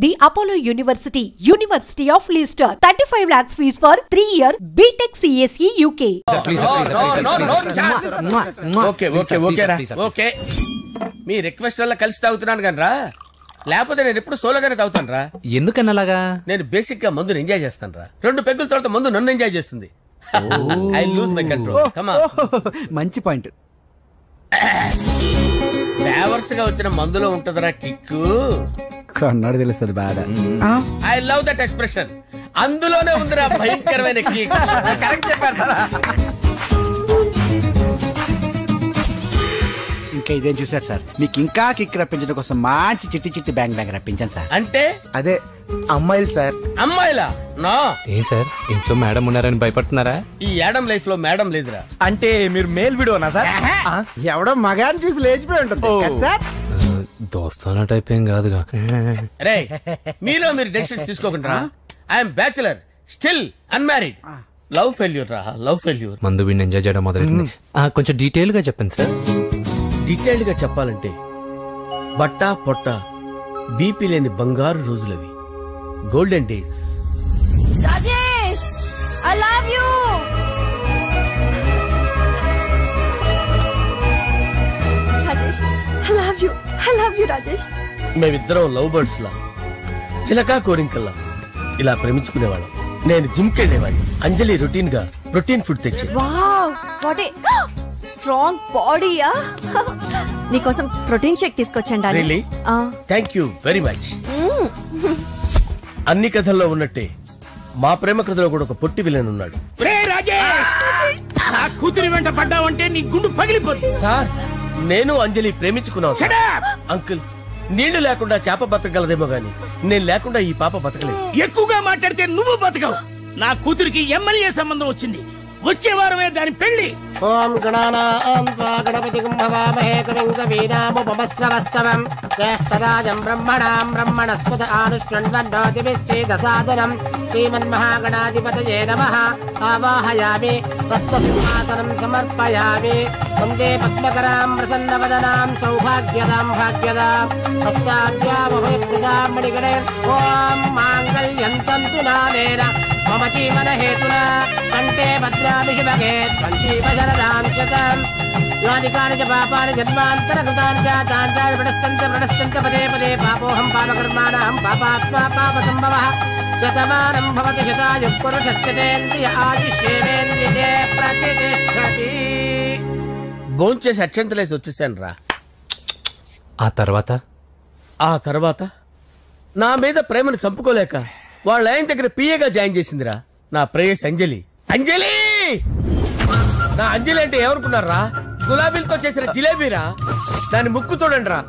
The Apollo University, University of Leicester, 35 lakhs fees for 3-year BTech CSE UK. Okay మీ request వల్ల కలిసి తాగుతున్నాను కానీ రా, లేకపోతే నేను ఎప్పుడు సోలోగానే తాగుతాను రా. ఎందుకన్నా అలాగా? నేను బేసిక్ గా మందుని ఎంజాయ్ చేస్తాను రా. 2 పెగ్గుల తర్వాత మందు నన్ను ఎంజాయ్ చేస్తుంది. I lose my control. Come on. మంచి పాయింట్. ఫ్లేవర్స్ గా వచ్చిన మందులో ఉంటదరా కిక్కు. కన్నాడు తెలుస్తుంది బాధ. I love that expression. అందులోనే ఉందిరా భయంకరమైన కిక్. కరెక్ట్ చెప్పారు సార్. ఇంకా ఇదేం చూసారు సార్, మీకు ఇంకా కిక్ రప్పించడం కోసం మంచి చిట్టి చిట్టి బ్యాంగ్ బ్యాంగ్ రప్పించాను సార్. అంటే అదే అమ్మాయిలు సార్. అమ్మాయిలా? నా ఏం సార్ ఇంట్లో మేడం ఉన్నారని భయపడుతున్నారా? ఈ యాడమ్ లైఫ్ లో మేడం లేదురా. అంటే మీరు మేల్ వీడియోనా సార్? ఎవడో మగాన్ని చూసి లేచిపోయి ఉంటుంది సార్. దోస్తానా టైప్ ఏం కాదుగా. రే మీలో మీరు డెసిషన్స్ తీసుకోకుండా. I'm bachelor, still unmarried. Love failure రా, లవ్ ఫెయిల్యూర్. మందు వీడిని ఎంజాయ్ చేయడం మొదలైంది. కొంచెం డీటెయిల్ గా చెప్పండి సార్. డీటెయిల్డ్ గా చెప్పాలంటే బట్టా పొట్ట బీపీ లేని బంగారు రోజులవి, golden days. Rajesh, I love you. Rajesh, I love you. I love you, Rajesh. మేమిద్దరం లవ్ బర్డ్స్ లా, చిలకా కోరింకల్లా ఇలా ప్రేమించుకునేవాళ్ళం. నేను జిమ్ కెళ్ళేవాడిని. అంజలి రొటీన్ గా ప్రోటీన్ ఫుడ్ తెచ్చేది. వావ్, వాట్ ఏ స్ట్రాంగ్ బాడీయా. నీకోసం ప్రోటీన్ షేక్ తీసుకొచ్చండి. Really? Thank you very much. అన్ని కథల్లో ఉన్నట్టే మా ప్రేమ కథలో కూడా ఒక పొట్టి విలన్ ఉన్నాడు. కూతురి వెంట పడ్డావంటే నీ గుండు పగిలిపోతుంది. సార్ నేను అంజలి ప్రేమించుకున్నాను. అంకుల్, నీళ్లు లేకుండా చేప బతకగలదేమో గాని నేను లేకుండా ఈ పాప బతకలేదు. ఎక్కువగా మాట్లాడితే నువ్వు బతకవు. నా కూతురికి ఎమ్మెల్యే సంబంధం వచ్చింది. వచ్చే వారమే దాని పెళ్లి. ఓం గణపతి కుంభవామహేకవింగవీనాముపమస్రవస్తవం జ్యేష్ఠరాజం బ్రహ్మణాం బ్రహ్మణస్పద ఆనుష్ణ్వన్నోతిభిశ్చేదసాదనం శ్రీమన్మహాగణాధిపతయే నమః. ఆవాహయామి రత్నసింహాసనం సమర్పయామి. వందే పద్మకరాం ప్రసన్నవదనాం సౌభాగ్యదాం భాగ్యదాం హస్తాభ్యామభయప్రదాం మణిగణే. ఓం మాంగళ్యం తంతు నానేన మమ జీవన హేతునా కంటే భద్రామి శుభగే సంజీవశరదాం శతం. యోనికాని చ పాపాని జన్మాంతరకృతాని చ తాని ప్రణశ్యంత పదే పదే పాపోహం పాపకర్మాణం పాపాత్మా పాపసంభవః. శతమానం భవతి శతాయుః పురుషస్యేంద్రియ ఆయుష్యేంద్రియే ప్రతిష్ఠతి. భోంచేసి అక్షంతలేసి వచ్చేసాను రా. ఆ తర్వాత నా మీద ప్రేమను చంపుకోలేక వాళ్ళ ఆయన దగ్గర పిఏగా జాయిన్ చేసిందిరా నా ప్రేయస్ అంజలి. అంజలి! నా అంజలి అంటే ఏమనుకున్నారా? గులాబీలతో చేసిన జిలేబీరా. దాని ముక్కు చూడండి రా,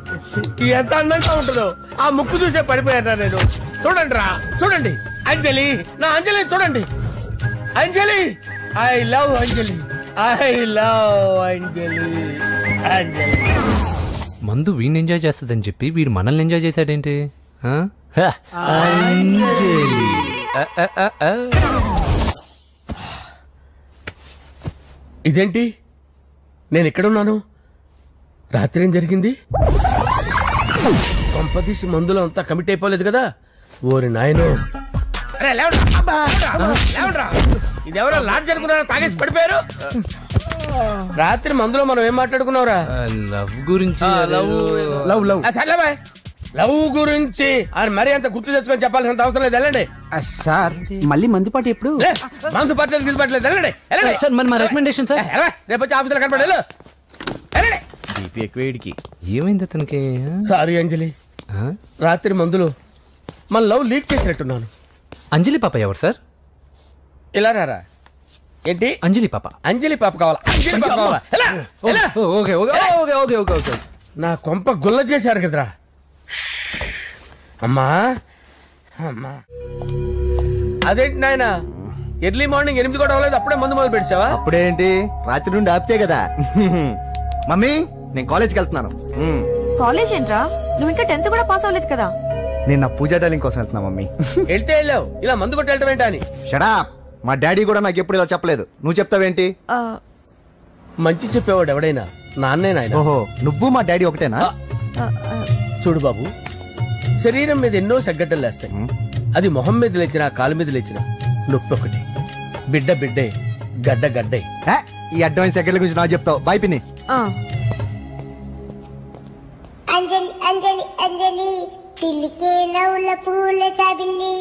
ఎంత అందంగా ఉంటుందో. ఆ ముక్కు చూసే పడిపోయారా నేను. చూడండి రా, చూడండి అంజలి, నా అంజలి చూడండి. Anjali, I love Anjali, I love Anjali. Anjali మందు వీడిని ఎంజాయ్ చేస్తుందని చెప్పి వీడు మనల్ని ఎంజాయ్ చేశాడేంటి? ఇదేంటి, నేను ఎక్కడున్నాను? రాత్రి ఏం జరిగింది? కొంపదీసి మందులో అంతా కమిట్ అయిపోలేదు కదా? ఓరి నాయనో, ఇదెవరో లాడ్జ్ అనుకున్నారా? తాగేసి పడిపోయారు. రాత్రి మందులో మనం ఏం మాట్లాడుకున్నావురా? లవ్ గురించి. లవ్ గురించి అని మరీ అంత గుర్తు తెచ్చుకొని చెప్పాల్సినంత అవసరం లేదు. వెళ్ళండి సార్. మళ్ళీ మందుపాటి ఎప్పుడు? మందు పట్టలేదు, గిల్పట్లేదు. వెళ్ళండి సార్. మన రికమెండేషన్ సార్. రేపు వచ్చి ఆఫీసులో కనపడి ఎక్కువేడికి. ఏమైంది అతనికి? సారీ అంజలి, రాత్రి మందులో మన లవ్ లీక్ చేసినట్టున్నాను. అంజలి పాప ఎవరు సార్? ఇలా రారా. ఏంటి అంజలి పాప? అంజలి పాప కావాలా? అంజలి పాప కావాలా? నా కొంప గుల్ల చేశారు కదరా. అమ్మా అమ్మా, అదేంటి నాయన, ఎర్లీ మార్నింగ్ 8 కూడా అవ్వలేదు, అప్పుడే మందు మొదలు పెడిచావా? అప్పుడేంటి, రాత్రి నుండి ఆపితే కదా. మమ్మీ, నేను కాలేజ్కి వెళ్తున్నాను. కాలేజ్ ఏంట్రా? నువ్వు ఇంకా 10th కూడా పాస్ అవ్వలేదు కదా. నేను నా పూజా డాలింగ్ కోసం వెళ్తున్నా మమ్మీ. వెళ్తే వెళ్ళావు, ఇలా మందు కొట్టి వెళ్ళటం ఏంటా అని. షడా, మా డాడీ కూడా నాకు ఎప్పుడు ఇలా చెప్పలేదు. నువ్వు చెప్తావేంటి? మంచి చెప్పేవాడు ఎవడైనా నాన్నే నాయన. ఓహో, నువ్వు మా డాడీ ఒకటేనా? చూడు బాబు, శరీరం మీద ఎన్నో సగ్గడ్డలు లేస్తాయి. అది మొహం మీద లేచినా కాలు మీద లేచినా నొప్పి ఒకటి. బిడ్డ బిడ్డే, గడ్డ గడ్డే. ఈ అడ్వాన్స్ సెకండ్ల గురించి నాకు చెప్తావు. బాయ్ పిన్ని. అంజలి అంజలి అంజలి పిల్లికే నవ్వుల పూల చబిల్లి.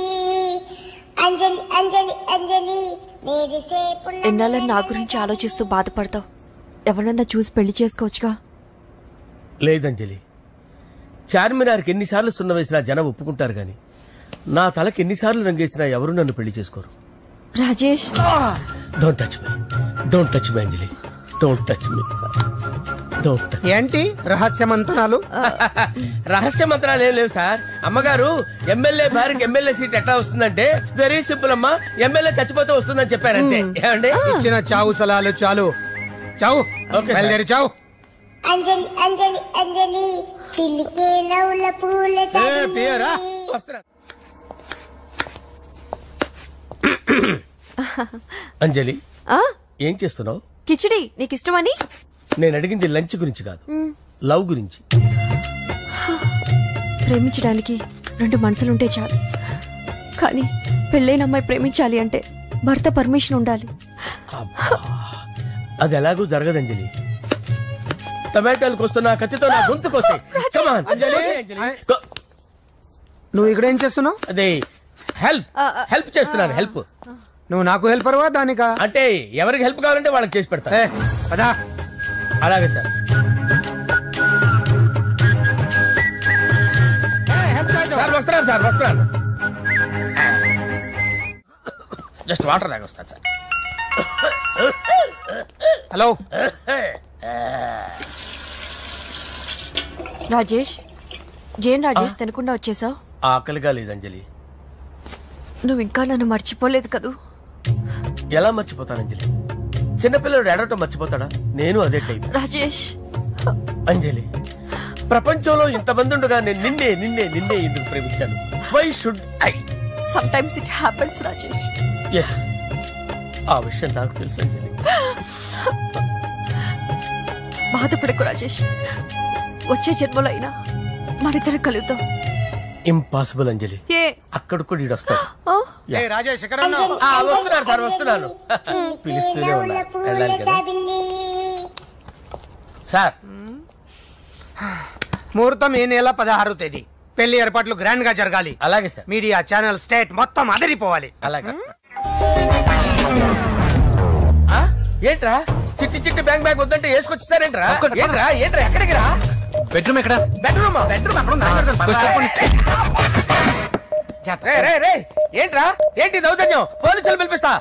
అంజలి అంజలి అంజలి ఎన్నాళ్ళని నా గురించి ఆలోచిస్తూ బాధపడతావు? ఎవరన్నా చూసి పెళ్లి చేసుకోవచ్చుగా. లేదంజలి, చార్మినార్కి ఎన్నిసార్లు సున్న వేసినా జనం ఒప్పుకుంటారు గాని నా తలకి ఎన్నిసార్లు రంగేసినా ఎవరు నన్ను పెళ్లి చేసుకోరు. Rajesh, don't touch me, don't touch me Anjali, don't touch me. ఏంటి రహస్య మంత్రాలు? రహస్య మంత్రాలు ఏం లేవు సార్. అమ్మగారు ఎమ్మెల్యే భార్యకి ఎమ్మెల్యే సీట్ ఎట్లా వస్తుందంటే వెరీ సింపుల్ అమ్మా, ఎమ్మెల్యే చచ్చిపోతే వస్తుందని చెప్పారంటే. ఏమండి ఇచ్చిన చావు సలాలు చాలు. చావు, బయలుదేరి చావు. అంజలి అంజలి అంజలి పిల్లికే నవ్వుల పూల చబిల్లి. అంజలి, ఏం చేస్తున్నావు? కిచిడి నీకు ఇష్టమని. నేను అడిగింది లంచ్ గురించి కాదు, లవ్ గురించి. ప్రేమించడానికి రెండు మనసులుంటే చాలు, కానీ పెళ్ళైన అమ్మాయి ప్రేమించాలి అంటే భర్త పర్మిషన్ ఉండాలి. అది ఎలాగూ జరగదు అంజలి. టమాటాలకు వస్తున్నా కత్తితో నా గొంతు కోసే. నువ్వు ఇక్కడ ఏం చేస్తున్నావు? అదే హెల్ప్ చేస్తున్నాను. హెల్ప్. నువ్వు నాకు హెల్పర్వా దానికా? అంటే ఎవరికి హెల్ప్ కావాలంటే వాళ్ళకి చేసి పెడతా. అదా అలాగే సార్. వస్తున్నాను సార్, వస్తున్నాను. జస్ట్ వాటర్ తాగి వస్తాను సార్. హలో రాజేష్. ఏం రాజేష్ తినకుండా వచ్చేసావు? ఆకలిగా లేదు అంజలి. నువ్వు ఇంకా నన్ను మర్చిపోలేదు కదూ? ఎలా మర్చిపోతాను అంజలి? చిన్నపిల్లడు ఏడవటం మర్చిపోతాడా? నేను అదే టైప్. రాజేష్. అంజలి, ప్రపంచంలో ఇంతమంది ఉండగా నేను నిన్నే నిన్నే నిన్నే ఎందుకు ప్రేమించాను? Why should I? Sometimes it happens Rajesh. Yes, ఆ విషయం నాకు తెలుసు అంజలి. బాధపడకు రాజేష్, వచ్చే జన్మలో అయినా మనిద్దరం కలుగుతాం. ఇంపాసిబుల్ అంజలి. అక్కడ కూడా ఈడొస్తాడు. రాజేష్ వస్తున్నాను సార్, వస్తున్నాను. పిలుస్తూనే ఉన్నా, వెళ్ళాలి కదా సార్. ముహూర్తం ఈ నెల 16వ తేదీ. పెళ్లి ఏర్పాట్లు గ్రాండ్ గా జరగాలి. అలాగే సార్. మీడియా ఛానల్ స్టేట్ మొత్తం అదిరిపోవాలి. అలాగే. ఏంట్రా చిట్టి చిట్టి బ్యాంక్ బ్యాగ్ వద్దంటే వేసుకొచ్చేసారేంట్రా? ఏంట్రా ఏంట్రా ఎక్కడికి రా? బెడ్రూమ్ ఎక్కడ? బెడ్రూమ్ ఏంట్రా? ఏంటి దౌర్జన్యం? పోలీసులు పిలిపిస్తా.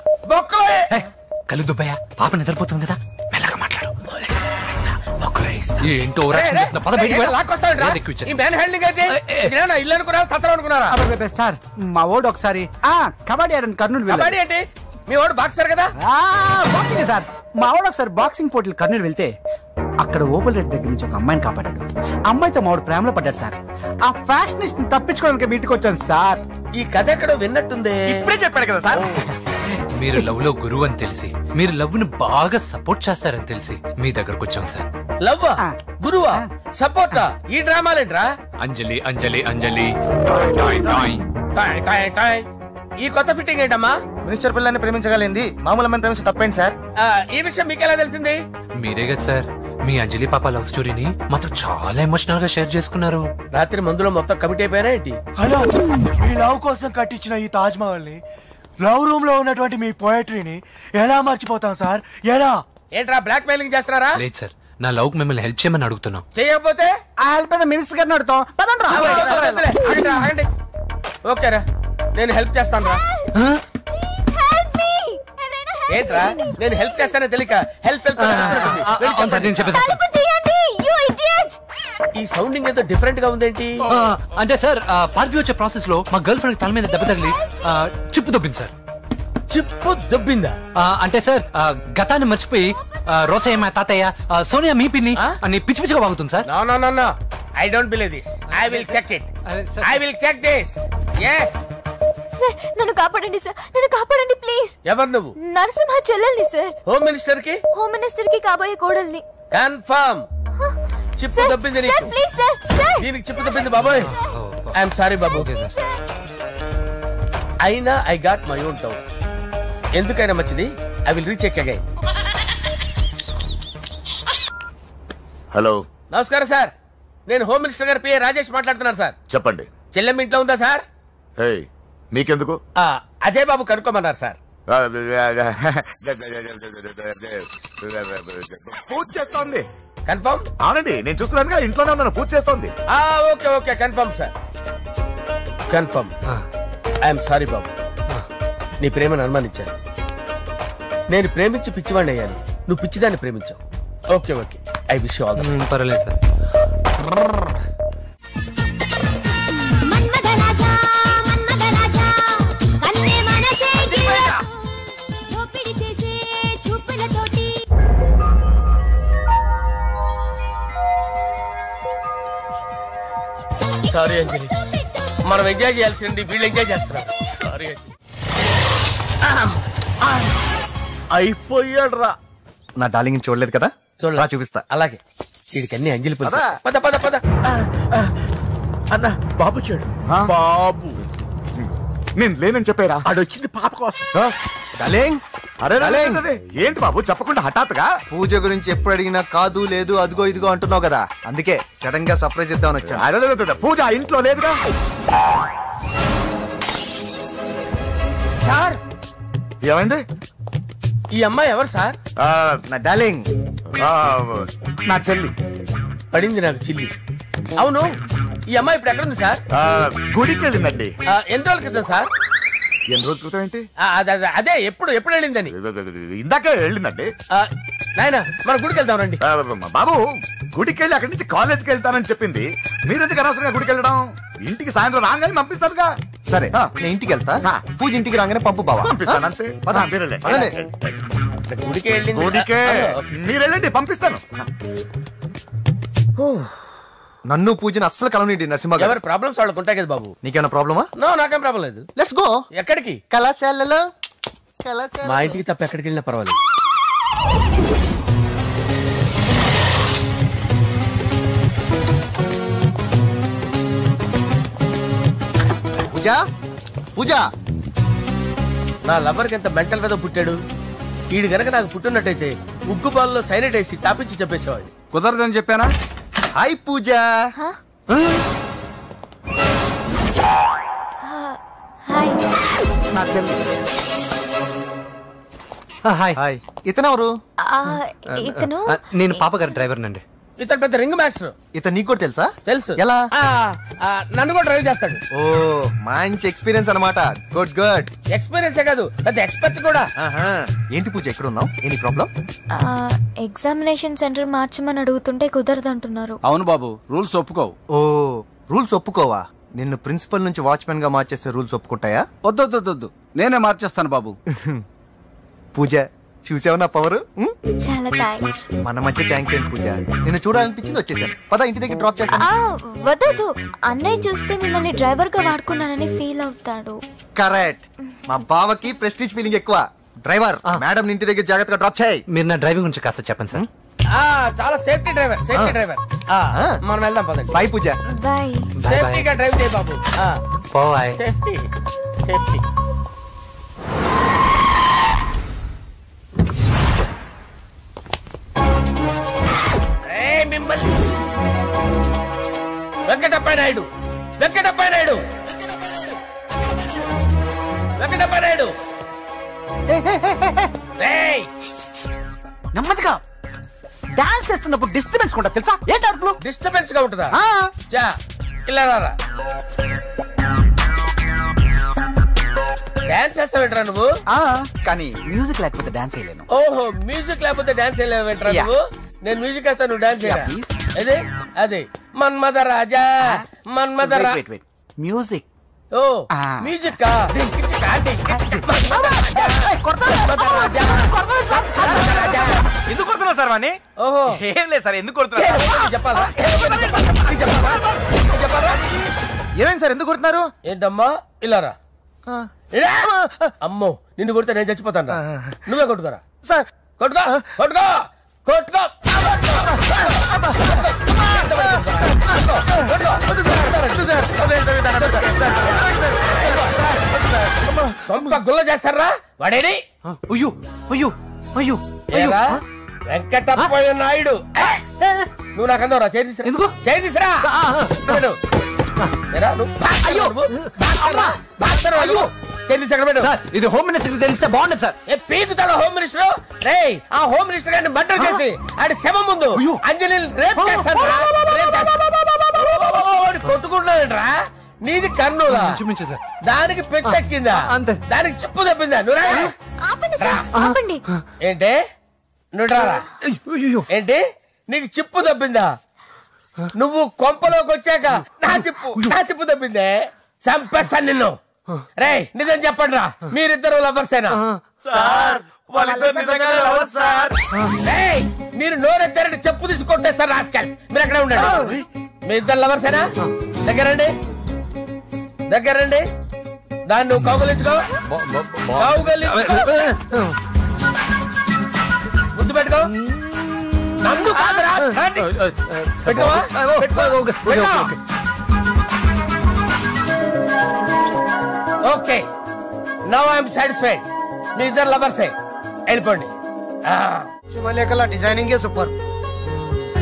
కళ్ళు దుబ్బయ్యా, పాప నిద్రపోతుంది కదా, మెల్లగా మాట్లాడు. ఏంటో ఇల్లు అనుకున్నారా, సత్రం అనుకున్నారా? సార్ మా ఓడు ఒకసారి కబడ్డీ ఆడని కర్నూలు. కబడ్డీ అంటే మీ వాడు బాక్సర్ కదా? Boxing sir. మా వాడు ఒకసారి బాక్సింగ్ పోటీలు కర్నూలు వెళ్తే అక్కడ ఓపెల్ రెడ్డి దగ్గర నుంచి ఒక అమ్మాయిని కాపాడాడు. అమ్మాయితో మావాడు ప్రేమలో పడ్డాడు సార్. ఆ ఫ్యాషనిస్ట్ తప్పించుకోవడానికి మీటికి వచ్చాను సార్. ఈ కథ ఎక్కడో విన్నట్టుంది. ఇప్పుడే చెప్పాడు కదా సార్. మీరు లవ్ లో గురువు అని తెలిసి, మీరు లవ్ ను బాగా సపోర్ట్ చేస్తారని తెలిసి మీ దగ్గరకు వచ్చాం సార్. లవ్వా, గురువా, సపోర్టా? ఈ డ్రామాలేంట్రా? అంజలి అంజలి అంజలి. ఈ కొత్త ఫిట్టింగ్ ఏంటమ్మా? మినిస్టర్ పిల్లల్ని ప్రేమించగలిగింది మామూలు అమ్మని ప్రేమించి తప్పేంటి సార్? ఈ విషయం మీకు ఎలా తెలిసింది? మీరే కదా సార్ మీ అంజలి పాప లవ్ స్టోరీని మాతో చాలా ఎమోషనల్ గా షేర్ చేసుకున్నారు. రాత్రి మందులో మొత్తం కమిట్ అయిపోయారా ఏంటి? హలో, మీ లవ్ కోసం కట్టించిన ఈ తాజ్ మహల్ ని, లవ్ రూమ్ లో ఉన్నటువంటి మీ పోయట్రీని ఎలా మర్చిపోతాం సార్? ఎలా? ఏంట్రా బ్లాక్ మెయిలింగ్ చేస్తున్నారా? లేదు సార్, నా లవ్ కు మిమ్మల్ని హెల్ప్ చేయమని అడుగుతున్నాం. చేయకపోతే ఆ హెల్ప్ అయితే మినిస్టర్ గారిని అడుగుతాం. ఓకేరా, నేను హెల్ప్ చేస్తాను రా. ఏంట్రా నేను హెల్ప్ చేస్తానే తెలియక హెల్ప్ ఈ సౌండింగ్ ఏదో డిఫరెంట్ గా ఉందేంటి? అంటే సార్ పార్టీ వచ్చే ప్రాసెస్ లో మా గర్ల్ ఫ్రెండ్ తల మీద దెబ్బ తగిలి చిప్పు దొబ్బింది సార్. చిప్పు దొబ్బిందా? అంటే సార్ గతాన్ని మర్చిపోయి రోసయ్య తాతయ్య సోనియా మీ పిన్ని అని పిచ్చి పిచ్చిగా వాగుతుంది sir. No I don't believe this. I will check it. I will check this. yes sir, నన్ను కాపాడండి సార్, నన్ను కాపాడండి ప్లీజ్. ఎవరు నువ్వు? నరసింహ చెల్లెల్ని సార్. హోమ్ మినిస్టర్ కి కాబోయే కోడల్ని. కన్ఫర్మ్. చిప్పు దొబ్బింది నీకు. Sir please sir. దీనికి చిప్పు దొబ్బింది బాబోయ్. ఐఎమ్ సారీ బాబు. అయినా I got my own town. ఎందుకైనా మంచిది, I will recheck again. Hello, నమస్కారం సార్. నేను హోమ్ మినిస్టర్ గారు పిఏ రాజేష్ మాట్లాడుతున్నాను సార్. చెప్పండి. చెల్లెమ్మ ఇంట్లో ఉందా సార్? హే, మీకెందుకు? అజయ్ బాబు కనుక్కోమన్నారు సార్. పూజ చేస్తోంది. కన్ఫర్మ్? అవునండి, నేను చూస్తున్నానుగా, ఇంట్లోనే ఉన్నాను, పూజ చేస్తోంది. Okay okay, confirm sir, confirm. I'm sorry బాబు, నీ ప్రేమను అనుమానించాను. నేను ప్రేమించి పిచ్చివాడిని అయ్యాను, నువ్వు పిచ్చిదాన్ని ప్రేమించావు. Okay okay, I wish you all the best. పర్వాలేదు సార్. సారీ అంజలి, మనం ఎంజాయ్ చేయాల్సింది వీళ్ళు ఎంజాయ్ చేస్తున్నారు. సారీ అంజలి. అయిపోయాడు రా. నా డార్లింగ్ చూడలేదు కదా, చూడలా, చూపిస్తా. అలాగే వీడికి అన్ని అంజలి పద పద పద. అన్న బాబు చూడు, బాబు నేను లేనని చెప్పారా? ఆడొచ్చింది పాప కోసం. డార్లింగ్, అరే ఏంటి బాబు చెప్పకుండా హఠాత్తుగా? పూజ గురించి ఎప్పుడు అడిగినా కాదు లేదు అదిగో ఇదిగో అంటున్నావు కదా, అందుకే సడన్ గా సర్ప్రైజ్ ఇద్దామని వచ్చాను. అరే పూజ ఇంట్లో లేదుగా సార్. ఏమైంది? ఈ అమ్మాయి ఎవరు సార్? నా డార్లింగ్, నా చెల్లి. పడింది నాకు చిల్లి. అవును, ఈ అమ్మాయి ఇప్పుడు ఎక్కడుంది సార్? గుడికి వెళ్ళిందండి. ఎన్ని రోజుల క్రితం సార్? ఎన్ని రోజుల క్రితం ఏంటి? అదే ఎప్పుడు వెళ్ళిందని. ఇందాకే వెళ్ళిందండి. నాయన మన గుడికి వెళ్దాం రండి. బాబు గుడికి వెళ్ళి అక్కడి నుంచి కాలేజ్కి వెళ్తానని చెప్పింది. మీరెందుకు అనవసరంగా గుడికి వెళ్ళడం? ఇంటికి సాయంత్రం రాగానే పంపిస్తానుగా. సరే నేను ఇంటికి వెళ్తా, పూజ ఇంటికి రాగానే పంపు బావా. పంపిస్తాను అంతే. గుడికి వెళ్ళి గుడికే మీరు వెళ్ళండి, పంపిస్తాను. నన్ను పూజను అస్సలు కలవనండి నరసింహ గారు. ఎవరి ప్రాబ్లమ్స్ వాళ్ళకు ఉంటాయి కదా బాబు. నీకేమైనా ప్రాబ్లమా? నో, నాకేం ప్రాబ్లం లేదు. Let's go. ఎక్కడికి? కళాశాలలో. మా ఇంటికి తప్ప ఎక్కడికి వెళ్ళినా పర్వాలేదు. పూజ, పూజ. నా లవర్కి ఎంత మెంటల్ మీద పుట్టాడు. వీడు గనక నాకు పుట్టినట్టయితే ఉగ్గు పాలలో సైనట్ వేసి తాపించి చెప్పేసేవాడిని. కుదరదని చెప్పానా? హాయ్ పూజ. నా చెల్లి. హాయ్. ఇతనెవరు? ఇతను నేను పాప గారి డ్రైవర్ నండి. ఇతను పెద్ద రింగ్ మాస్టర్. ఇతను నీకు కూడా తెలుసా? తెలుసు. ఎలా? నన్ను కూడా డ్రైవ్ చేస్తాడు. ఓ మంచి ఎక్స్పీరియన్స్ అన్నమాట. Good good. ఎక్స్పీరియన్స్ కాదు, పెద్ద ఎక్స్పర్ట్ కూడా. ఏంటి పూజ ఎక్కడ ఉన్నావు? Any problem? ఎగ్జామినేషన్ సెంటర్ మార్చమని అడుగుతుంటే కుదరదంటున్నారు. అవును బాబు, రూల్స్ ఒప్పుకోవు. ఓ రూల్స్ ఒప్పుకోవా? నిన్ను ప్రిన్సిపల్ నుంచి వాచ్మెన్ గా మార్చేస్తే రూల్స్ ఒప్పుకుంటాయా? వద్దు, నేనే మార్చేస్తాను బాబు. పూజ చూసావు నా పవర్? చాలా థ్యాంక్స్. మన మధ్య థ్యాంక్స్ ఏంటి పూజ, నిన్ను చూడాలనిపించింది వచ్చేసాను. పద ఇంటి దగ్గర డ్రాప్ చేస్తాను. వద్దు, అన్నయ్య చూస్తే మిమ్మల్ని డ్రైవర్ గా వాడుకున్నానని ఫీల్ అవుతాడు. కరెక్ట్. మా బావకి ప్రెస్టీజ్ ఫీలింగ్ ఎక్కువ. డ్రైవర్, మేడం ఇంటి దగ్గర జాగ్రత్తగా డ్రాప్ చేయి. మీరు నా డ్రైవింగ్ గురించి కాస్త చెప్పండి సార్. చాలా సేఫ్టీ డ్రైవర్. మనం వెళ్దాం పదండి. బై పూజ. బాయ్. సేఫ్టీగా డ్రైవ్ చేయి బాబు. బాయ్. సేఫ్టీ. మిమ్మల్ని వెంకటప్ప నాయుడు. నెమ్మదిగా డాన్స్ చేస్తున్నప్పుడు డిస్టర్బెన్స్ కూడా తెలుసా? ఏంటి అరుపులు? డిస్టర్బెన్స్ గా ఉంటుందా? ఇలా రారా. డాన్స్ చేస్తావేంట్రా నువ్వు? కానీ మ్యూజిక్ లేకపోతే డాన్స్ చేయలేను. ఓహో, మ్యూజిక్ లేకపోతే డాన్స్ చేయలేవేంట్రా నువ్వు? నేను మ్యూజిక్ వేస్తాను, నువ్వు డాన్స్ చేయరా? అదే మన్మద రాజా. మ్యూజిక్. ఓ మ్యూజిక్. ఎందుకు కొడుతున్నావు సార్ వాణ్ణి? ఓహో ఏం లేదు సార్, ఎందుకు కొడుతున్నారు చెప్పాలా? ఏమైంది సార్, ఎందుకు కొడుతున్నారు? ఏంటమ్మా ఇలా రా. అమ్మో, నిన్ను కొడితే నేను చచ్చిపోతాను. నువ్వే కొట్టుకోరా సార్. కొట్టుకో. గుల్ల చేస్తారా వాడేడి? అయ్యో అయ్యో అయ్యో వెంకటప్పయ్య నాయుడు నువ్వు నాకు అందవరా చేతిరా ఎందుకు చేతిరా ఇది హోమ్ మినిస్టర్ తెలిస్తే బాగుండదు సార్. పీకుతాడు హోమ్ మినిస్టర్. రే ఆ హోమ్ మినిస్టర్ గారిని మర్డర్ చేసి ఆడి శవం ముందు అంజలి రేప్ చేస్తాను కొట్టుకుంటున్నాడంట్రా. నీది కర్నూలా? దానికి పెచ్చెక్కిందా? దానికి చిప్పు తప్పిందా? ఏంటి నువ్వు ఏంటి నీకు చిప్పు తప్పిందా? నువ్వు కొంపలోకి వచ్చాక నా చిప్పు తప్పిందే. చంపేస్తాను నిన్ను. రే నిజం చెప్పండి రా, మీరిద్దరు లవర్సేనా? మీరు నోరెత్తారంటే చెప్పు తీసి కొట్టేస్తారు రాస్కల్స్. మీరు ఎక్కడ ఉండండి. మీ ఇద్దరు లవర్సేనా? దగ్గరండి దగ్గరండి. దాన్ని నువ్వు కౌగలించుకో. ముద్దు పెట్టుకో. నన్ను కాదురా. Okay now I'm satisfied. మీ ఇద్దరు లవర్సే, వెళ్ళిపోండి. శుభలేఖల డిజైనింగ్ సూపర్.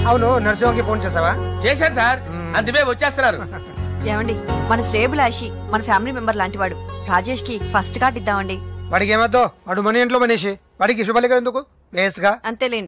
అవును నర్సింహకి ఫోన్ చేసావా? చేశాను సార్, అందుకే వచ్చేస్తున్నారు. ఏమండి మన శ్రేయబులాషి మన ఫ్యామిలీ మెంబర్ లాంటి వాడు. రాజేష్ కి ఫస్ట్ కార్డ్ ఇద్దామండి. వాడికి ఏమద్దో, వాడు మన ఇంట్లో మనిషి, వాడికి శుభలేఖ ఎందుకు? వేస్ట్ గా అంతేలేండి.